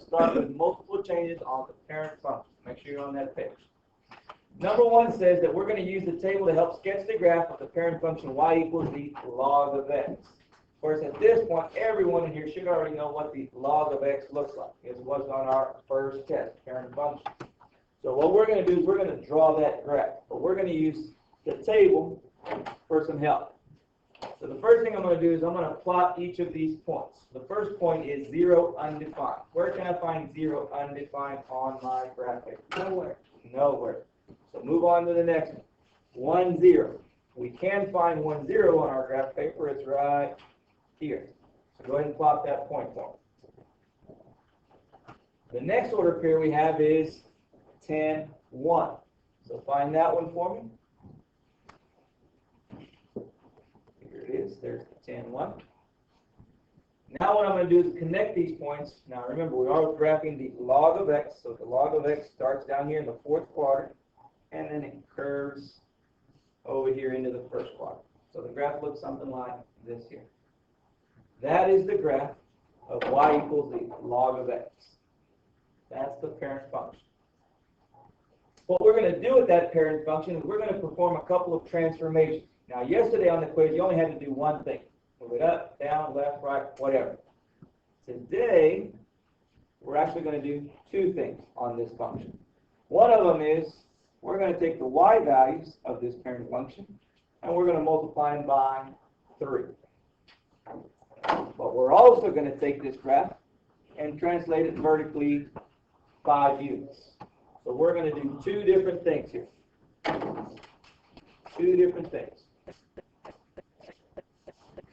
to start with multiple changes on the parent function. Make sure you're on that page. Number 1 says that we're going to use the table to help sketch the graph of the parent function y equals the log of x. Of course, at this point, everyone in here should already know what the log of x looks like. It was on our first test, parent function. So what we're going to do is we're going to draw that graph. But we're going to use the table for some help. So the first thing I'm going to do is I'm going to plot each of these points. The first point is 0 undefined. Where can I find 0 undefined on my graph paper? Nowhere. Nowhere. So move on to the next one. 1, 0. We can find 1, 0 on our graph paper. It's right here. So go ahead and plot that point for me. The next order pair we have is 10, 1. So find that one for me. Here it is. There's the 10, 1. Now what I'm going to do is connect these points. Now remember, we are graphing the log of x. So the log of x starts down here in the 4th quadrant, and then it curves over here into the 1st quadrant. So the graph looks something like this here. That is the graph of y equals the log of x. That's the parent function. What we're going to do with that parent function is we're going to perform a couple of transformations. Now, yesterday on the quiz, you only had to do one thing. Move it up, down, left, right, whatever. Today, we're actually going to do 2 things on this function. One of them is we're going to take the y values of this parent function, and we're going to multiply them by 3. But we're also going to take this graph and translate it vertically 5 units. So we're going to do 2 different things here. 2 different things.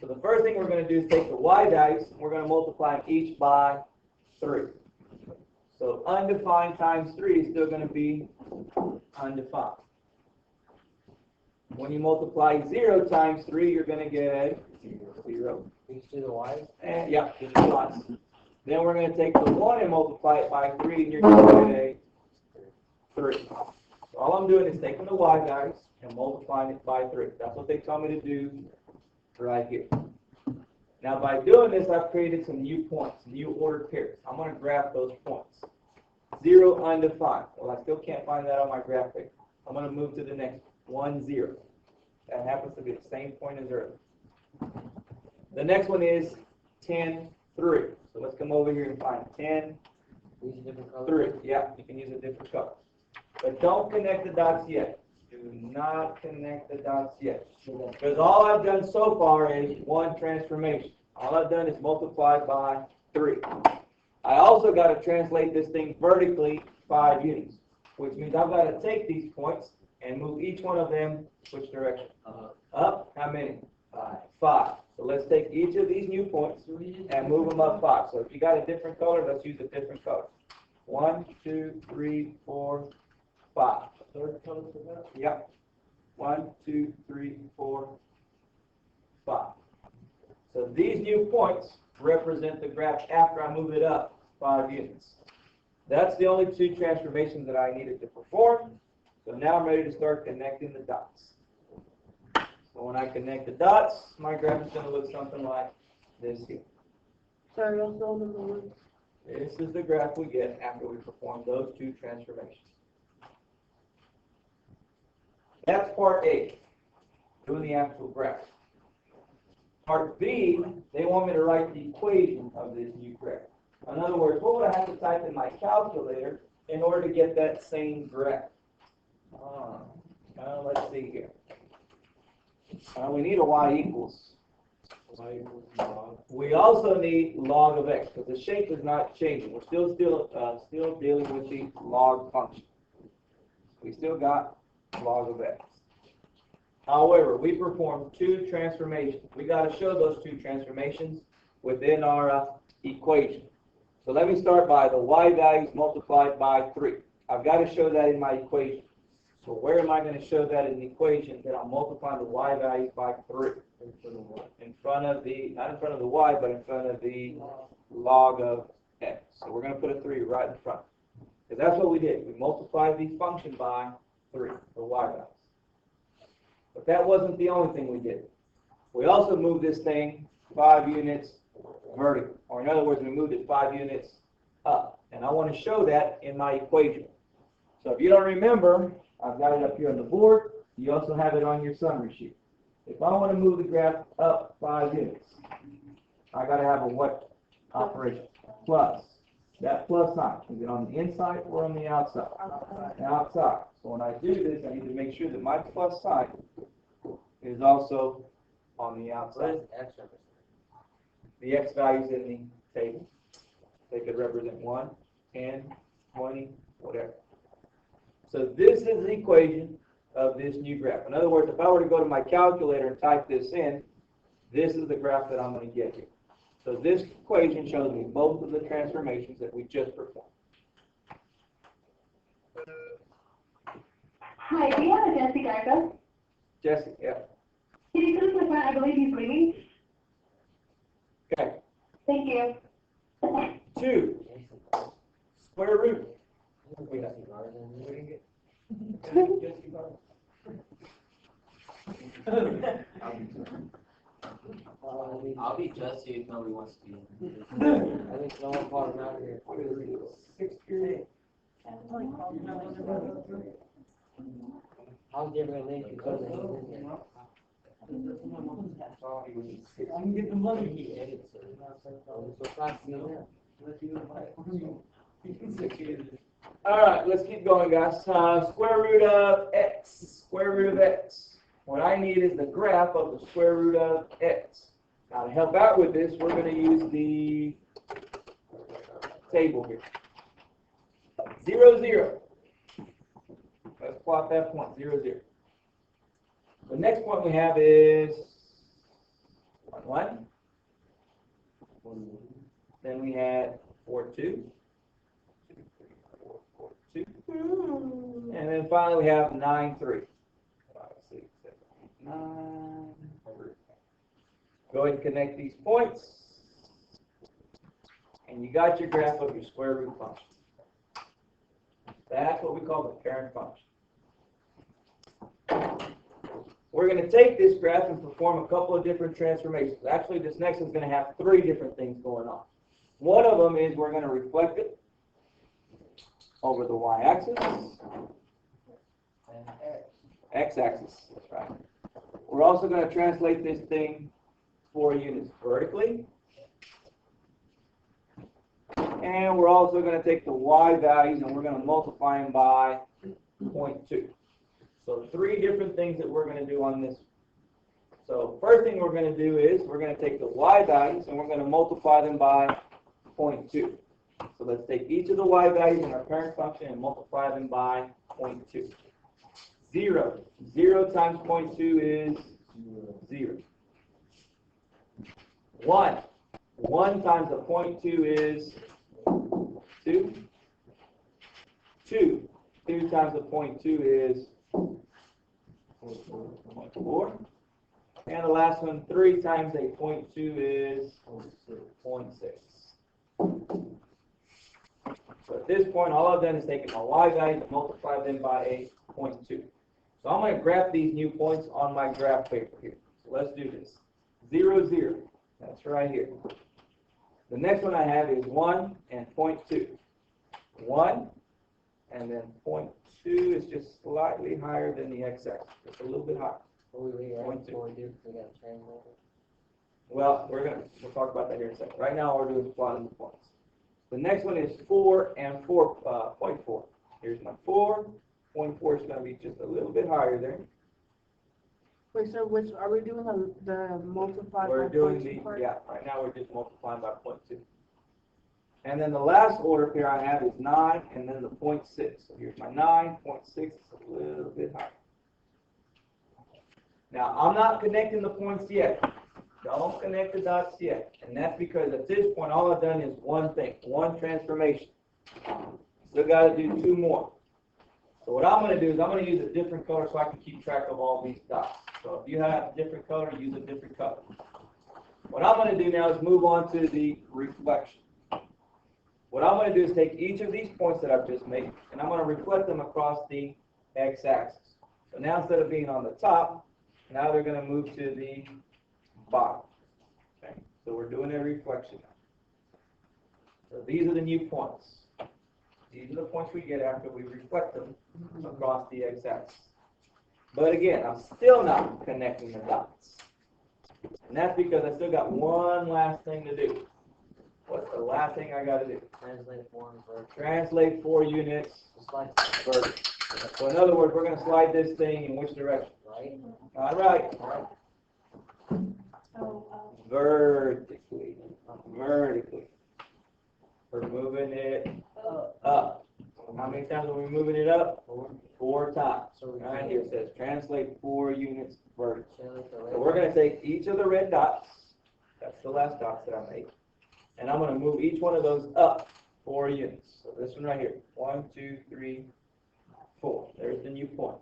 So the first thing we're going to do is take the y values, and we're going to multiply them each by 3. So undefined times 3 is still going to be undefined. When you multiply 0 times 3, you're going to get a 0. Each to the y? And, yeah, just the y's. Then we're going to take the 1 and multiply it by 3, and you're going to get a 3. So all I'm doing is taking the y values and multiplying it by 3. That's what they told me to do right here. Now by doing this, I've created some new points, new ordered pairs. I'm going to graph those points. 0 undefined. Well, I still can't find that on my graph paper. I'm going to move to the next 1, 0. That happens to be the same point as earlier. The next one is 10, 3. So let's come over here and find 10, 3. Yeah, you can use a different color. But don't connect the dots yet. Do not connect the dots yet. Because all I've done so far is 1 transformation. All I've done is multiply by 3. I also got to translate this thing vertically 5 units, which means I've got to take these points and move each one of them which direction? Up. How many? 5. So let's take each of these new points and move them up 5. So if you got a different color, let's use a different color. 1, 2, 3, 4, 5. Third color for that? Yep. 1, 2, 3, 4, 5. So these new points represent the graph after I move it up 5 units. That's the only 2 transformations that I needed to perform. So now I'm ready to start connecting the dots. So when I connect the dots, my graph is going to look something like this here. Sorry, I'll fill in the one. This is the graph we get after we perform those 2 transformations. That's part A, doing the actual graph. Part B, they want me to write the equation of this new graph. In other words, what would I have to type in my calculator in order to get that same graph? Let's see here. We need a y equals. We also need log of x, because the shape is not changing. We're still dealing with the log function. We still got log of x. However, we performed 2 transformations. We got to show those 2 transformations within our equation. So let me start by the y values multiplied by 3. I've got to show that in my equation. So where am I going to show that in the equation? That I'm multiplying the y values by 3. In front of the, not in front of the y, but in front of the log of x. So we're going to put a 3 right in front. Because that's what we did. We multiplied the function by 3, the y values. But that wasn't the only thing we did. We also moved this thing 5 units vertical. Or in other words, we moved it 5 units up. And I want to show that in my equation. So if you don't remember, I've got it up here on the board. You also have it on your summary sheet. If I want to move the graph up 5 units, I got to have a what operation? Plus. That plus sign, is it on the inside or on the outside? Outside. So when I do this, I need to make sure that my plus sign is also on the outside. The x values in the table. They could represent 1, 10, 20, whatever. So this is the equation of this new graph. In other words, if I were to go to my calculator and type this in, this is the graph that I'm going to get here. So this equation shows me both of the transformations that we just performed. Hi, do you have a Jesse Garza? Jesse, yeah. Can you put my friend? I believe he's leaving. Okay. Thank you. 2 square root. I'll be Jesse if nobody wants to be. I think no one called him out here. 6 period. How's he ever gonna make you go to I can get the money. he edits it? So fast, you know. All right, let's keep going, guys. Square root of x. Square root of x. What I need is the graph of the square root of x. Now, to help out with this, we're going to use the table here. 0, 0. Let's plot that point, 0, 0. The next point we have is 1, 1. Then we had 4, 2. 4, 2. And then finally we have 9, 3. 5, 6, 7, 8, 9. Go ahead and connect these points. And you got your graph of your square root function. That's what we call the parent function. We're going to take this graph and perform a couple of different transformations. Actually, this next is going to have 3 different things going on. One of them is we're going to reflect it over the y-axis and x-axis. That's right. We're also going to translate this thing 4 units vertically. And we're also going to take the y values and we're going to multiply them by 0.2. So 3 different things that we're going to do on this. So first thing we're going to do is we're going to take the y values and we're going to multiply them by 0.2. So let's take each of the y values in our parent function and multiply them by 0.2. 0. 0 times 0.2 is 0. 1. 1 times the 0.2 is 2. 2. 2 times the 0.2 is 0.4. And the last one, 3 times a 0.2 is 0.6. So at this point, all I've done is taken my y values and multiplied them by a 0.2. So I'm going to graph these new points on my graph paper here. So let's do this. 0, 0. That's right here. The next one I have is 1 and 0.2. 1 and then 0.2 is just slightly higher than the x-axis. Just a little bit higher. We got 0.2. translate. Well, we'll talk about that here in a second. Right now, all we're doing is plotting the points. The next one is 4 and 0.4. Here's my 4. 0.4 is going to be just a little bit higher there. Wait, so which are we doing the multiply We're by doing 0.2 the, part? yeah, right now we're just multiplying by 0.2. And then the last order here I have is 9 and then the 0.6. So here's my 9, 0.6 is a little bit higher. Now, I'm not connecting the points yet. Don't connect the dots yet. And that's because at this point, all I've done is one thing, one transformation. Still got to do 2 more. So what I'm going to do is I'm going to use a different color so I can keep track of all these dots. So if you have a different color, use a different color. What I'm going to do now is move on to the reflection. What I'm going to do is take each of these points that I've just made, and I'm going to reflect them across the x-axis. So now instead of being on the top, now they're going to move to the bottom. Okay? So we're doing a reflection now. So these are the new points. These are the points we get after we reflect them across the x-axis. But again, I'm still not connecting the dots. And that's because I still got one last thing to do. What's the last thing I got to do? Translate form for Translate 4 units just like vertically. So in other words, we're going to slide this thing in which direction? right. All right. Oh, Vertically. Vertically. We're moving it up. How many times are we moving it up? 4 times. So we Right here it says translate 4 units vertically. translate the So red. we're going to take each of the red dots, that's the last dots that I made, and I'm going to move each one of those up 4 units. So this one right here, 1, 2, 3, 4. There's the new point.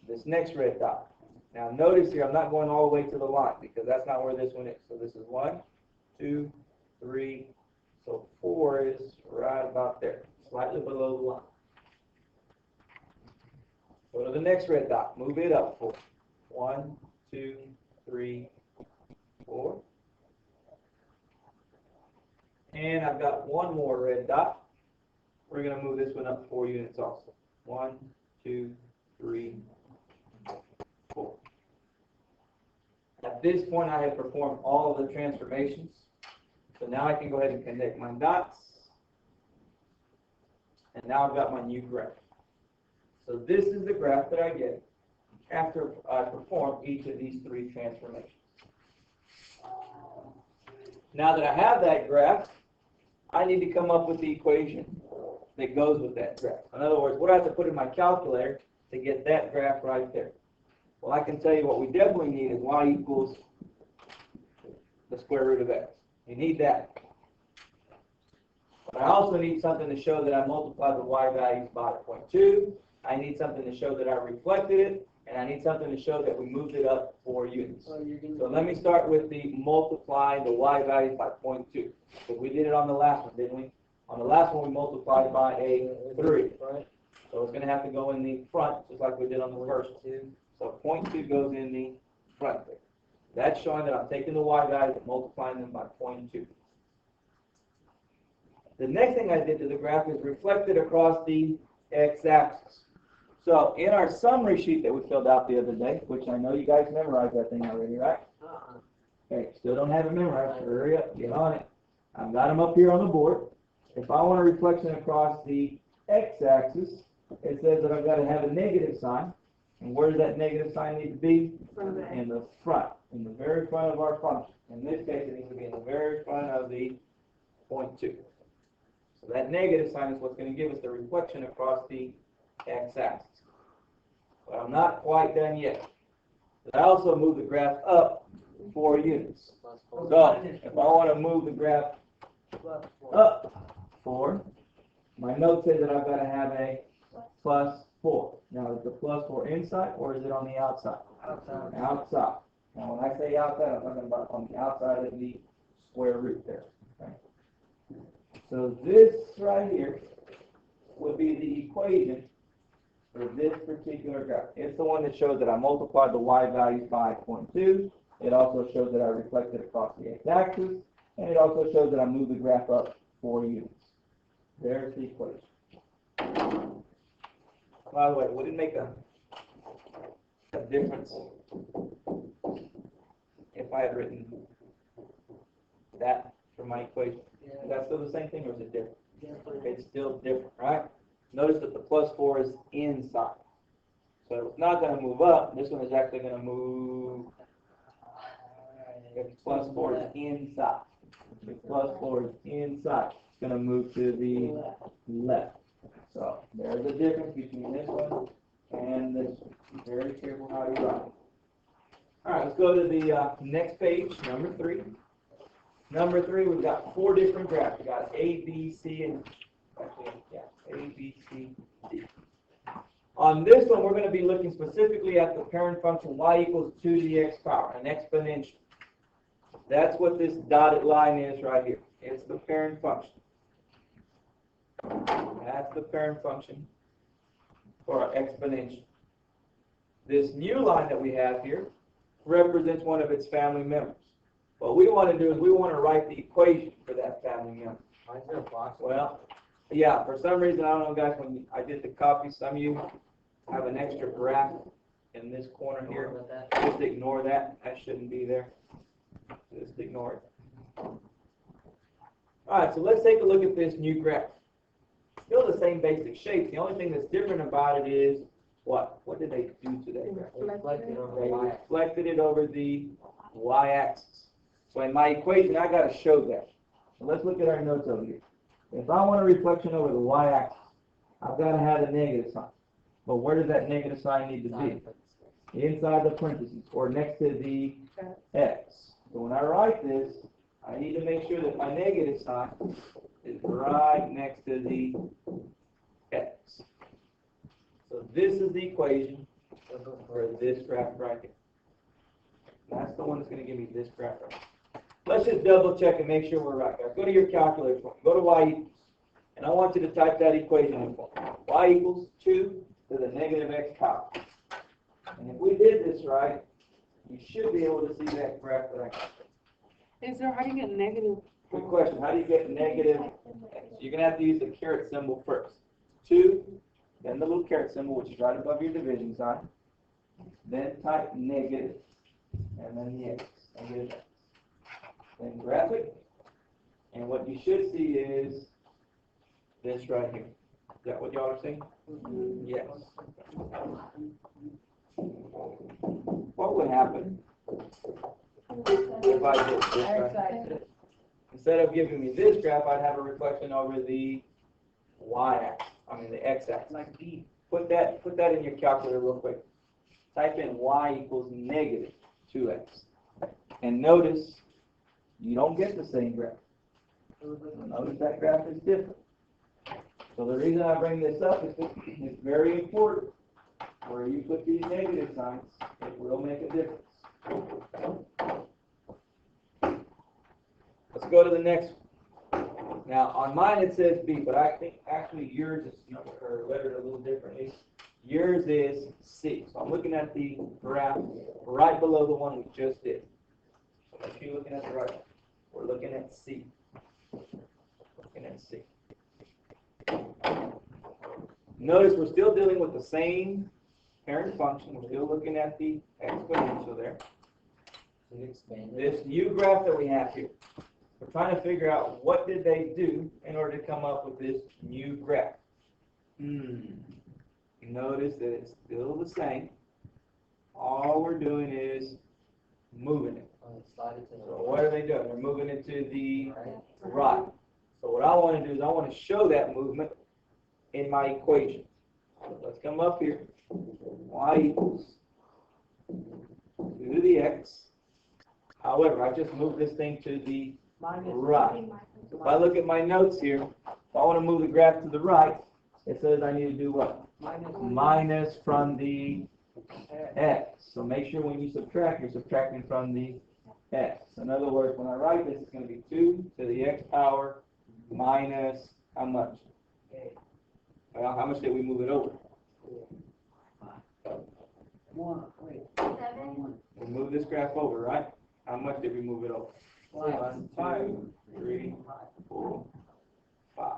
This next red dot. Now notice here, I'm not going all the way to the line because that's not where this one is. So this is 1, 2, 3, so 4 is right about there, slightly below the line. Go to the next red dot, move it up 4. 1, 2, 3, 4. And I've got one more red dot. We're going to move this one up 4 units also. 1, 2, 3, 4. At this point, I have performed all of the transformations. So now I can go ahead and connect my dots. And now I've got my new graph. So this is the graph that I get after I perform each of these 3 transformations. Now that I have that graph, I need to come up with the equation that goes with that graph. In other words, what do I have to put in my calculator to get that graph right there? Well, I can tell you what we definitely need is y equals the square root of x. You need that. But I also need something to show that I multiplied the y values by 0.2. I need something to show that I reflected it. And I need something to show that we moved it up 4 units. So you're gonna. So let me start with the multiply the y values by 0.2. Because we did it on the last one, didn't we? On the last one, we multiplied by a 3. Right. So it's going to have to go in the front, just like we did on the first one. So 0.2 goes in the front there. That's showing that I'm taking the y values and multiplying them by 0.2. The next thing I did to the graph is reflect it across the x-axis. So in our summary sheet that we filled out the other day, which I know you guys memorized that thing already, right? Okay, still don't have it memorized. Hurry up, get on it. I've got them up here on the board. If I want a reflection across the x-axis, it says that I've got to have a negative sign. And where does that negative sign need to be? In the front, in the very front of our function. In this case, it needs to be in the very front of the 0.2. So that negative sign is what's going to give us the reflection across the x-axis. But I'm not quite done yet. But I also moved the graph up 4 units. So if I want to move the graph up 4, my note says that I've got to have a plus 4. Now, is the plus 4 inside or is it on the outside? Outside. Outside. Now, when I say outside, I'm talking about on the outside of the square root there. Okay? So this right here would be the equation for this particular graph. It's the one that shows that I multiplied the y values by 0.2. It also shows that I reflected across the x-axis. And it also shows that I moved the graph up 4 units. There's the equation. By the way, would it make a difference if I had written that for my equation? Is that still the same thing or is it different? It's still different, right? Notice that the plus 4 is inside. So it's not going to move up. This one is actually going to move. If plus 4 is inside. If plus 4 is inside, it's going to move to the left. So there's a difference between this one and this one. Be very careful how you write it. All right, let's go to the next page, number 3. Number 3, we've got 4 different graphs. We've got A, B, C, and actually, yeah, A, B, C, D. On this one, we're going to be looking specifically at the parent function y equals 2 to the x power, an exponential. That's what this dotted line is right here. It's the parent function. That's the parent function for our exponential. This new line that we have here represents one of its family members. What we want to do is we want to write the equation for that family member. Why is there a box? Well, Yeah, for some reason, I don't know, guys, when I did the copy, some of you have an extra graph in this corner here. About that. Just ignore that. That shouldn't be there. Just ignore it. All right, so let's take a look at this new graph. Still the same basic shape. The only thing that's different about it is what? What did they do to that graph? Reflected on the They Y. reflected it over the y-axis. So in my equation, I got to show that. So let's look at our notes over here. If I want a reflection over the y-axis, I've got to have a negative sign. But where does that negative sign need to be? Inside the parentheses or next to the x. So when I write this, I need to make sure that my negative sign is right next to the x. So this is the equation for this graph right here. That's the one that's going to give me this graph right here. Let's just double check and make sure we're right, guys. Go to your calculator for me. Go to y equals. And I want you to type that equation in for me. Y equals 2 to the negative x power. And if we did this right, you should be able to see that graph that I got. Is there, how do you get negative? Good question. How do you get negative x? You're going to have to use the caret symbol first. 2, then the little caret symbol, which is right above your division sign. Then type negative, and then the x. Negative x. Then graph it. And what you should see is this right here. Is that what y'all are seeing? Yes. What would happen if I did this right here? Instead of giving me this graph, I'd have a reflection over the y-axis. I mean the x-axis. Like B. Put that in your calculator real quick. Type in y equals negative 2x. And notice you don't get the same graph. Notice that graph is different. So the reason I bring this up is that it's very important. Where you put these negative signs, it will make a difference. Let's go to the next one. Now, on mine it says B, but I think actually yours is lettered a little differently. Yours is C. So I'm looking at the graph right below the one we just did. So let's keep looking at the right one. We're looking at C. Looking at C. Notice we're still dealing with the same parent function. We're still looking at the exponential there. This new graph that we have here, we're trying to figure out what did they do in order to come up with this new graph. You notice that it's still the same. All we're doing is moving it. So what are they doing? They're moving it to the right. So what I want to do is I want to show that movement in my equation. So let's come up here. Y equals 2 to the x. However, I just moved this thing to the right. So if I look at my notes here, if I want to move the graph to the right, it says I need to do what? Minus from the x. So make sure when you subtract, you're subtracting from the x. In other words, when I write this, it's going to be 2 to the x power minus how much? Well, how much did we move it over? 7. We moved this graph over, right? How much did we move it over? 1, 2, 3, 4, 5.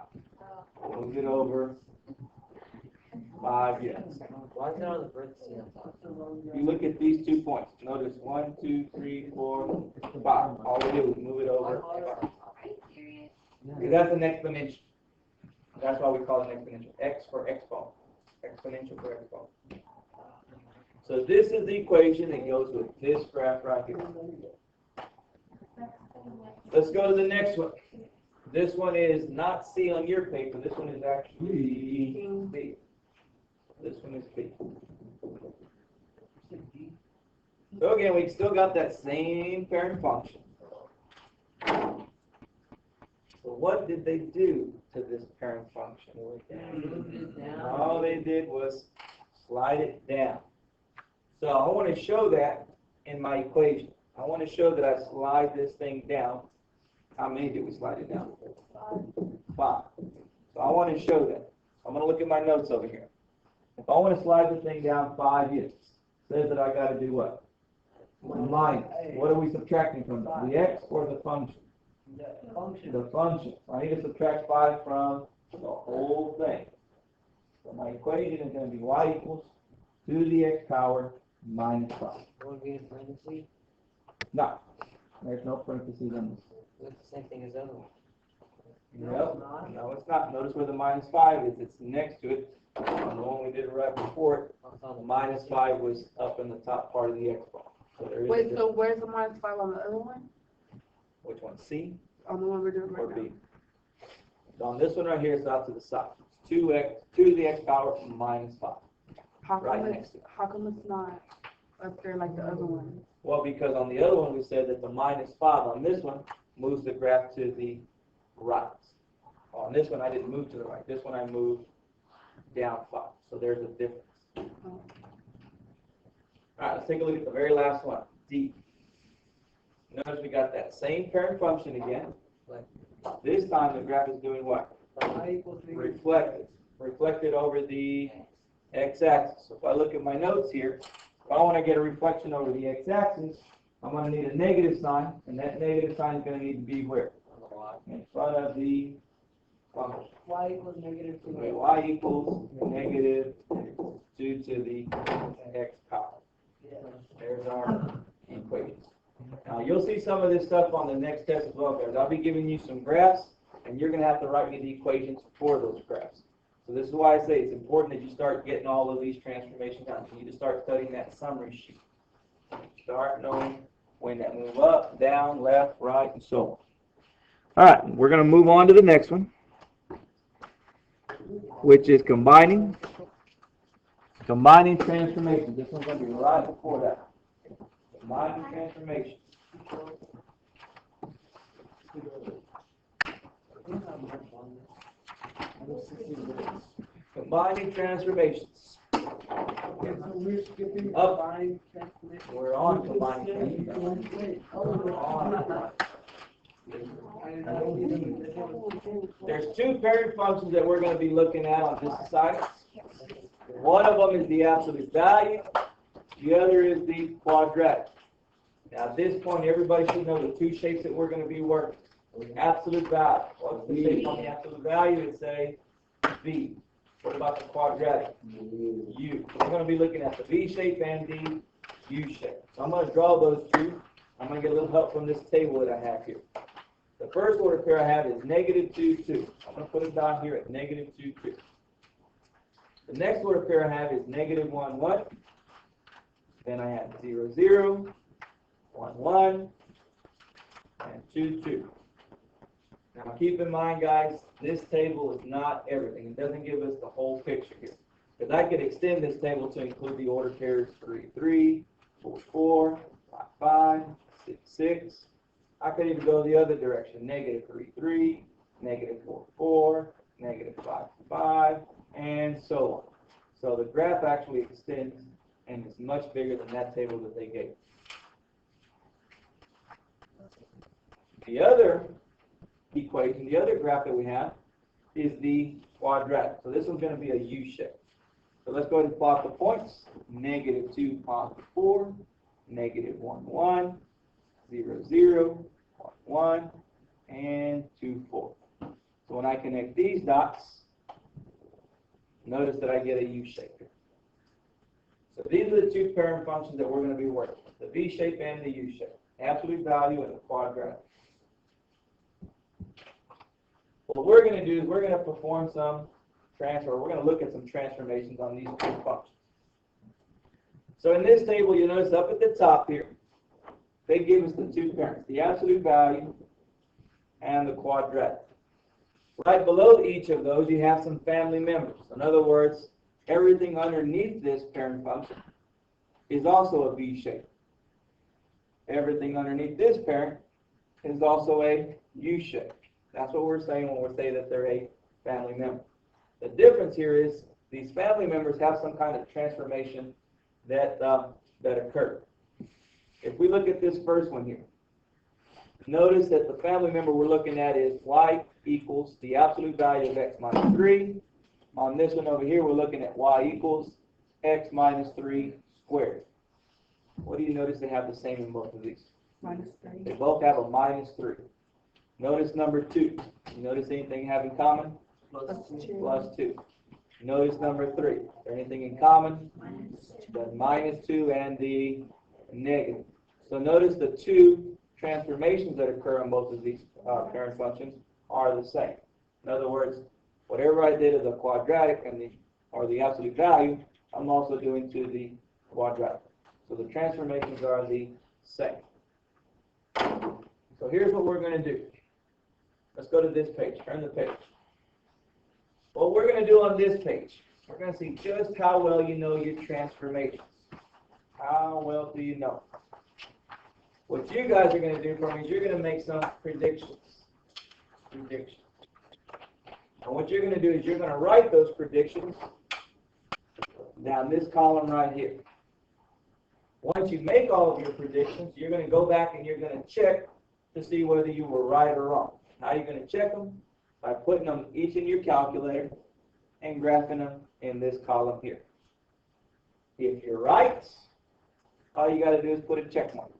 Moved it over 5, yes. Why is there on the parentheses on top? You look at these 2 points. Notice 1, 2, 3, 4, 5. All we do is move it over 5. Because that's an exponential. That's why we call it an exponential. X for exponent. Exponential for exponent. So this is the equation that goes with this graph right here. Let's go to the next one. This one is not C on your paper. This one is actually B. This one is B. So again, we still got that same parent function. So what did they do to this parent function? All they did was slide it down. So I want to show that in my equation. I want to show that I slide this thing down. How many did we slide it down? 5. So I want to show that. I'm going to look at my notes over here. If I want to slide this thing down 5 units, it says that I got to do what? Minus. What are we subtracting from that? The x or the function? The function. I need to subtract 5 from the whole thing. So my equation is going to be y equals 2 to the x power minus 5. Would be in parentheses? No, there's no parentheses on this. That's the same thing as the other one. Nope. No, it's not. Notice where the minus 5 is. It's next to it. On the one we did right before it, Oh, it's on the the minus 5 was up in the top part of the x bar. So there is a Wait, difference. so where's the minus 5 on the other one? Which one, C On the one we're doing or right now? B? On this one right here, it's out to the side. It's 2 to the x power minus 5. How Right come next it's, to it. how come it's not up there like the other one? Well, because on the other one, we said that the minus 5 on this one moves the graph to the right. On this one, I didn't move to the right. This one, I moved down 5. So there's a difference. All right, let's take a look at the very last one, D. Notice we got that same parent function again. This time, the graph is doing what? Y equals Reflected. Reflected over the x-axis. So if I look at my notes here, if I want to get a reflection over the x-axis, I'm going to need a negative sign, and that negative sign is going to need to be where? In front of the function. Y equals negative 2. Okay, y equals negative 2 to the x power. There's our equation. Now, you'll see some of this stuff on the next test as well, guys. I'll be giving you some graphs, and you're going to have to write me the equations for those graphs. So this is why I say it's important that you start getting all of these transformations out. You need to start studying that summary sheet. Start knowing when that move up, down, left, right, and so on. All right, we're going to move on to the next one, which is combining transformations. This one's going to be right before that. Combining transformations. Combining transformations. Up. We're on combining transformations. There's two parent functions that we're going to be looking at on this side. One of them is the absolute value. The other is the quadratic. Now at this point, everybody should know the two shapes that we're going to be working. Absolute value. What's the shape on the absolute value? It'd say V. What about the quadratic? U. We're going to be looking at the V shape and the U shape. So I'm going to draw those two. I'm going to get a little help from this table that I have here. The first order pair I have is negative 2, 2. I'm going to put it down here at negative 2, 2. The next order pair I have is negative 1, 1. Then I have 0, 0, 1, 1, and 2, 2. Now keep in mind, guys, this table is not everything. It doesn't give us the whole picture here. Because I could extend this table to include the order pairs 3, 3, 4, 4, 5, 5, 6, 6. I could even go the other direction, negative 3, 3, negative 4, 4, negative 5, 5, and so on. So the graph actually extends and is much bigger than that table that they gave. The other equation, the other graph that we have is the quadratic. So this one's going to be a U shape. So let's go ahead and plot the points. Negative 2, positive 4, negative 1, 1, 0, 0, 1, 1, and 2, 4. So when I connect these dots, notice that I get a U shape here. So these are the two parent functions that we're going to be working with, the V shape and the U shape, absolute value and the quadratic. What we're going to do is we're going to perform some transfer. We're going to look at some transformations on these two functions. So in this table, you notice up at the top here, they give us the two parents, the absolute value and the quadratic. Right below each of those, you have some family members. In other words, everything underneath this parent function is also a V shape. Everything underneath this parent is also a U shape. That's what we're saying when we say that they're a family member. The difference here is these family members have some kind of transformation that occurred. If we look at this first one here, notice that the family member we're looking at is y equals the absolute value of x minus 3. On this one over here, we're looking at y equals x minus 3 squared. What do you notice they have the same in both of these? Minus 3. They both have a minus 3. Notice number 2. You notice anything have in common? Plus two. plus 2. Notice number 3. Is there anything in common? The minus 2 and the negative. So notice the two transformations that occur in both of these parent functions are the same. In other words, whatever I did to the quadratic and the absolute value, I'm also doing to the quadratic. So the transformations are the same. So here's what we're going to do. Let's go to this page. Turn the page. What we're going to do on this page, we're going to see just how well you know your transformations. How well do you know? What you guys are going to do for me is you're going to make some predictions. And what you're going to do is you're going to write those predictions down this column right here. Once you make all of your predictions, you're going to go back and you're going to check to see whether you were right or wrong. How are you going to check them? By putting them each in your calculator and graphing them in this column here. If you're right, all you got to do is put a check mark.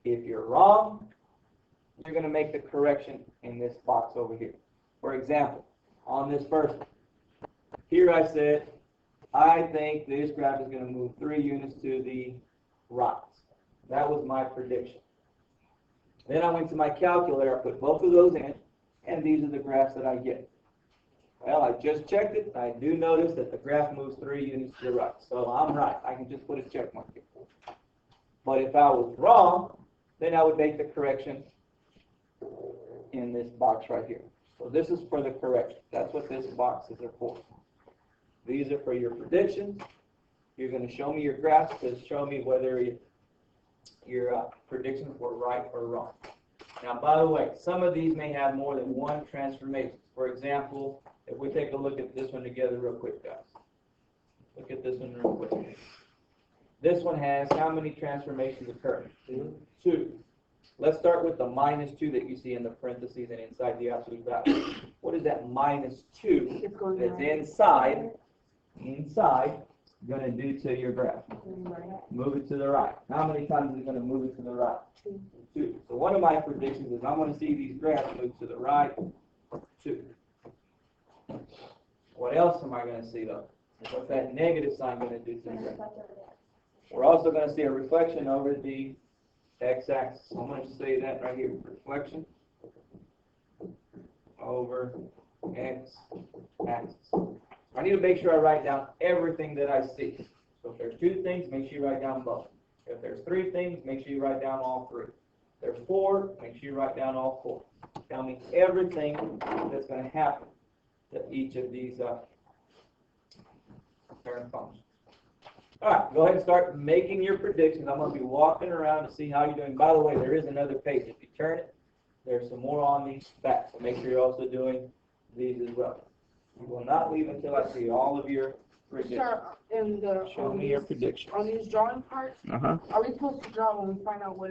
If you're wrong, you're going to make the correction in this box over here. For example, on this first one, here I said, I think this graph is going to move 3 units to the right. That was my prediction. Then I went to my calculator, I put both of those in, and these are the graphs that I get. Well, I just checked it. I do notice that the graph moves 3 units to the right. So I'm right. I can just put a check mark here. But if I was wrong, then I would make the correction in this box right here. So this is for the correction. That's what this boxes are for. These are for your predictions. You're going to show me your graphs to show me whether your predictions were right or wrong. Now, by the way, some of these may have more than one transformation. For example, if we take a look at this one together real quick, guys. Look at this one real quick. This one has how many transformations occur? 2. Let's start with the minus 2 that you see in the parentheses and inside the absolute value. What is that minus 2 It's going that's right. inside going to do to your graph? Move it to the right. How many times is it going to move it to the right? 2. So one of my predictions is I'm going to see these graphs move to the right 2. What else am I going to see though? What's that negative sign going to do to the graph? We're also going to see a reflection over the x-axis. I'm going to say that right here. Reflection over x-axis. I need to make sure I write down everything that I see. So if there's 2 things, make sure you write down both. If there's 3 things, make sure you write down all 3. If there's 4, make sure you write down all 4. Tell me everything that's going to happen to each of these parent functions. All right, go ahead and start making your predictions. I'm going to be walking around to see how you're doing. By the way, there is another page. If you turn it, there's some more on the back. So make sure you're also doing these as well. You will not leave until I see all of your predictions. Sir, in the, Show me your predictions. on these drawing parts, Uh-huh. are we supposed to draw when we find out what